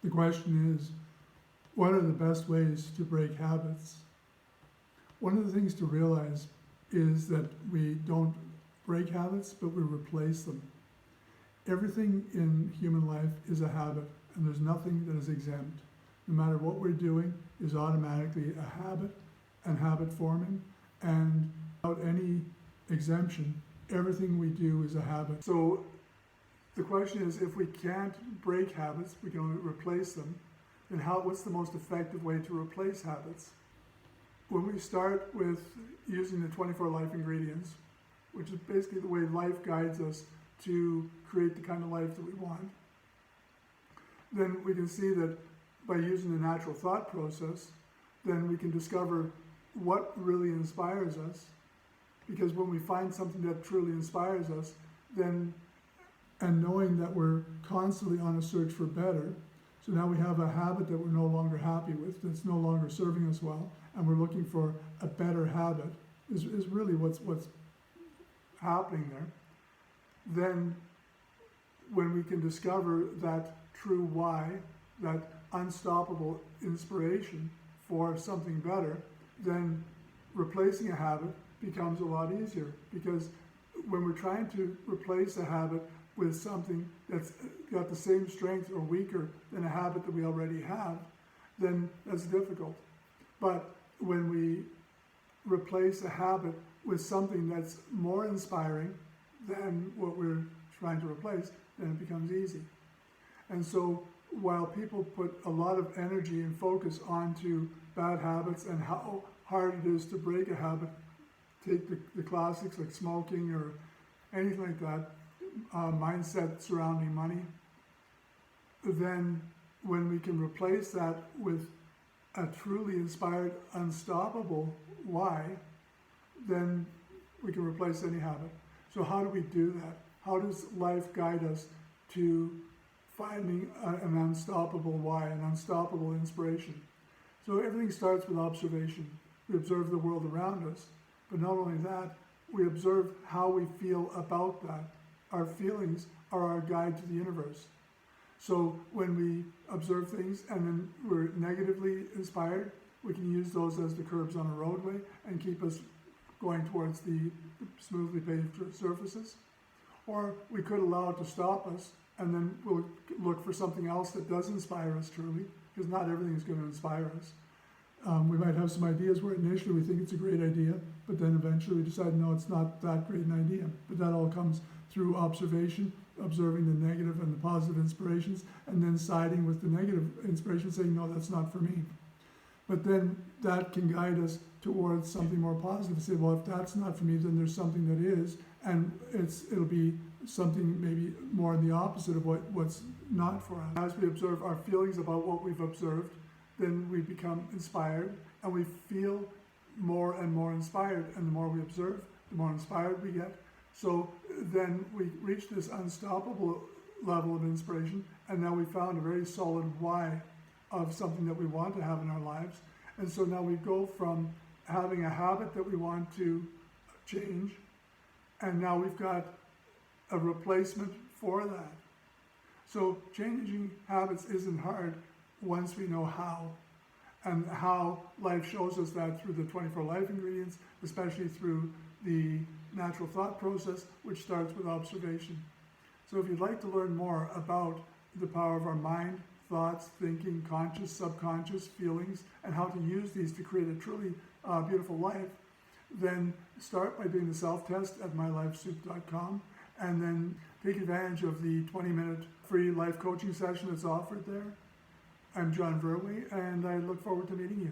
The question is, what are the best ways to break habits? One of the things to realize is that we don't break habits, but we replace them. Everything in human life is a habit, and there's nothing that is exempt. No matter what we're doing is automatically a habit and habit forming, and without any exemption, everything we do is a habit. So the question is, if we can't break habits, we can only replace them, then what's the most effective way to replace habits? When we start with using the 24 life ingredients, which is basically the way life guides us to create the kind of life that we want, then we can see that by using the natural thought process, then we can discover what really inspires us. Because when we find something that truly inspires us, then, and knowing that we're constantly on a search for better, so now we have a habit that we're no longer happy with, that's no longer serving us well, and we're looking for a better habit, is really what's happening there. Then when we can discover that true why, that unstoppable inspiration for something better, then replacing a habit becomes a lot easier. Because when we're trying to replace a habit with something that's got the same strength or weaker than a habit that we already have, then that's difficult. But when we replace a habit with something that's more inspiring than what we're trying to replace, then it becomes easy. And so while people put a lot of energy and focus onto bad habits and how hard it is to break a habit, take the classics like smoking or anything like that, mindset surrounding money, then when we can replace that with a truly inspired, unstoppable why, then we can replace any habit. So how do we do that? How does life guide us to finding an unstoppable why, an unstoppable inspiration? So everything starts with observation. We observe the world around us, but not only that, we observe how we feel about that. Our feelings are our guide to the universe. So when we observe things and then we're negatively inspired, we can use those as the curbs on a roadway and keep us going towards the smoothly paved surfaces. Or we could allow it to stop us, and then we'll look for something else that does inspire us truly, because not everything is going to inspire us. We might have some ideas where initially we think it's a great idea, but then eventually we decide, no, it's not that great an idea. But that all comes through observation, observing the negative and the positive inspirations, and then siding with the negative inspiration, saying, no, that's not for me. But then that can guide us towards something more positive. Say, well, if that's not for me, then there's something that is, and it'll be something maybe more in the opposite of what's not for us. As we observe our feelings about what we've observed, then we become inspired, and we feel more and more inspired. And the more we observe, the more inspired we get. So then we reach this unstoppable level of inspiration, and now we found a very solid why of something that we want to have in our lives. And so now we go from having a habit that we want to change, and now we've got a replacement for that. So changing habits isn't hard once we know how. And how life shows us that through the 24 life ingredients, especially through the natural thought process, which starts with observation. So if you'd like to learn more about the power of our mind, thoughts, thinking, conscious, subconscious, feelings, and how to use these to create a truly beautiful life, then start by doing the self-test at mylifesoup.com, and then take advantage of the 20-minute free life coaching session that's offered there. I'm John Verwey, and I look forward to meeting you.